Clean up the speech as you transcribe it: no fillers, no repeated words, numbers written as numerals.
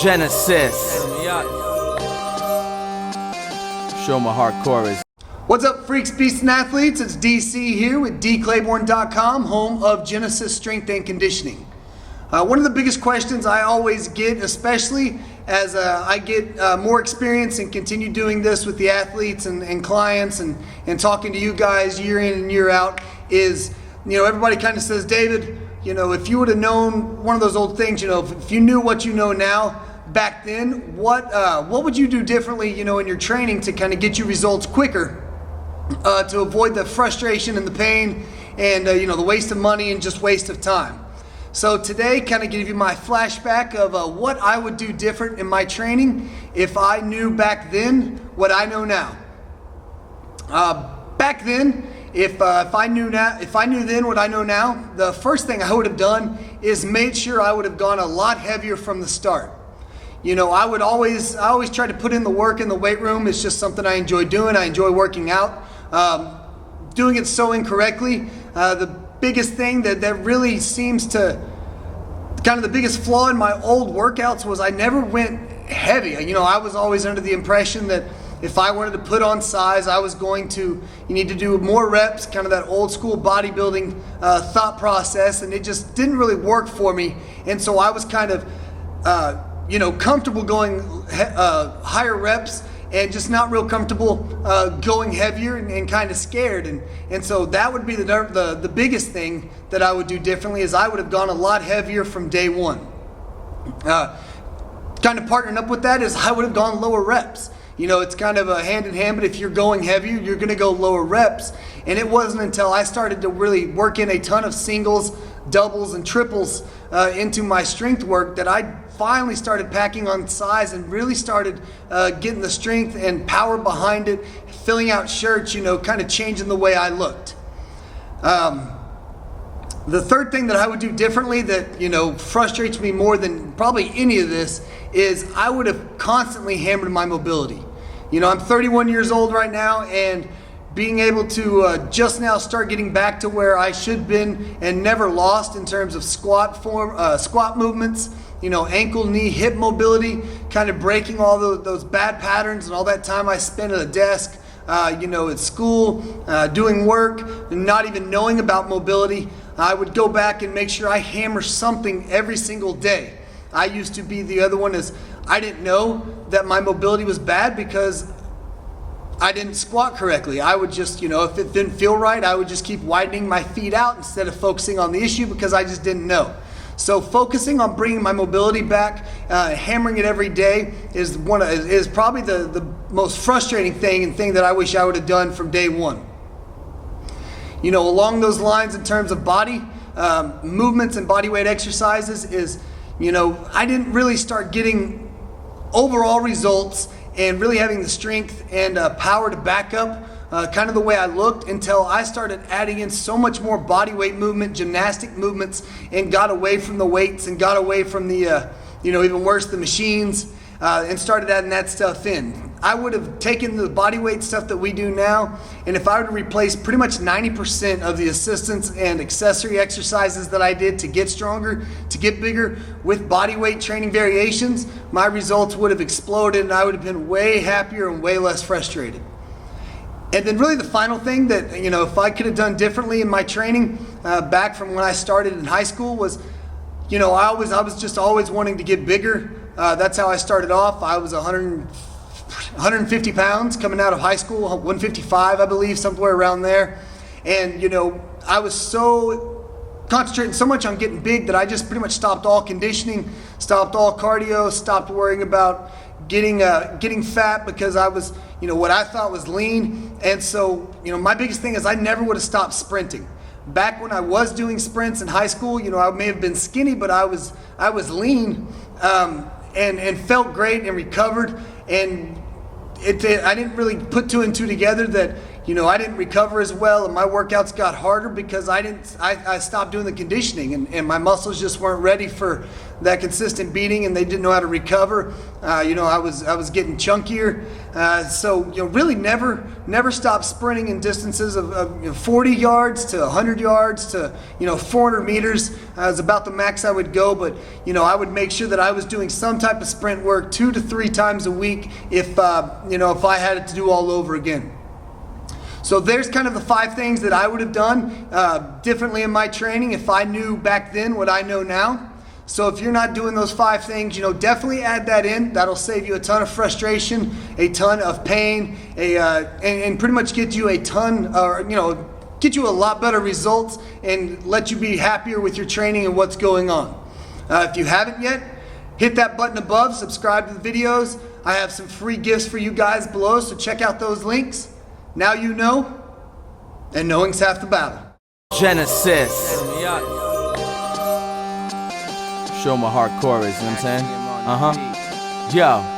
Genesis. Show my hardcore is. What's up, freaks, beasts, and athletes? It's DC here with dclayborn.com, home of Genesis Strength and Conditioning. One of the biggest questions I always get, especially as I get more experience and continue doing this with the athletes and clients and talking to you guys year in and year out, is, everybody kind of says, David, if you would have known one of those old things, if you knew what you know now back then, what would you do differently, in your training to kind of get you results quicker, to avoid the frustration and the pain and, the waste of money and just waste of time. So today, kind of give you my flashback of what I would do different in my training if I knew back then what I know now. Back then, if I knew then what I know now, the first thing I would have done is made sure I would have gone a lot heavier from the start. I always try to put in the work in the weight room. It's just something I enjoy doing. I enjoy working out. Doing it so incorrectly, the biggest thing that really seems to, kind of the biggest flaw in my old workouts was I never went heavy. I was always under the impression that if I wanted to put on size, I was going to, you need to do more reps, kind of that old school bodybuilding thought process, and it just didn't really work for me. And so I was kind of, comfortable going higher reps and just not real comfortable going heavier and kind of scared. And so that would be the biggest thing that I would do differently, is I would have gone a lot heavier from day one. Kind of partnering up with that is I would have gone lower reps. It's kind of a hand in hand, but if you're going heavier, you're going to go lower reps. And it wasn't until I started to really work in a ton of singles, doubles, and triples into my strength work that I finally started packing on size and really started getting the strength and power behind it, filling out shirts, kind of changing the way I looked. The third thing that I would do differently that, frustrates me more than probably any of this is I would have constantly hammered my mobility. I'm 31 years old right now, and being able to just now start getting back to where I should have been and never lost in terms of squat movements, ankle, knee, hip mobility, kind of breaking all those bad patterns and all that time I spent at a desk, at school, doing work, and not even knowing about mobility. I would go back and make sure I hammer something every single day. I used to be the other one, as I didn't know that my mobility was bad because I didn't squat correctly. I would just, if it didn't feel right, I would just keep widening my feet out instead of focusing on the issue because I just didn't know. So focusing on bringing my mobility back, hammering it every day is probably the most frustrating thing that I wish I would have done from day one. Along those lines, in terms of body movements and body weight exercises, is I didn't really start getting overall results and really having the strength and power to back up kind of the way I looked until I started adding in so much more body weight movement, gymnastic movements, and got away from the weights and got away from the, even worse, the machines, and started adding that stuff in. I would have taken the body weight stuff that we do now, and if I were to replace pretty much 90% of the assistance and accessory exercises that I did to get stronger, to get bigger, with body weight training variations, my results would have exploded and I would have been way happier and way less frustrated. And then really the final thing that, if I could have done differently in my training back from when I started in high school was, I was just always wanting to get bigger. That's how I started off. I was 150 pounds coming out of high school, 155, I believe, somewhere around there. And, I was so concentrating so much on getting big that I just pretty much stopped all conditioning, stopped all cardio, stopped worrying about getting fat because I was, what I thought was lean. And so, my biggest thing is I never would have stopped sprinting. Back when I was doing sprints in high school, I may have been skinny, but I was lean, and felt great and recovered. And I didn't really put two and two together that, you know, I didn't recover as well, and my workouts got harder because I stopped doing the conditioning, and my muscles just weren't ready for that consistent beating, and they didn't know how to recover. You know, I was getting chunkier. So, you know, really never stop sprinting in distances of 40 yards to 100 yards to, you know, 400 meters. Was about the max I would go, but, you know, I would make sure that I was doing some type of sprint work 2 to 3 times a week if, you know, if I had it to do all over again. So there's kind of the 5 things that I would have done differently in my training if I knew back then what I know now. So if you're not doing those 5 things, you know, definitely add that in. That'll save you a ton of frustration, a ton of pain, and pretty much get you a ton, or, you know, get you a lot better results and let you be happier with your training and what's going on. If you haven't yet, hit that button above, subscribe to the videos. I have some free gifts for you guys below, so check out those links. Now you know, and knowing's half the battle. Genesis. Show my hardcore is, you know what I'm saying? Yo.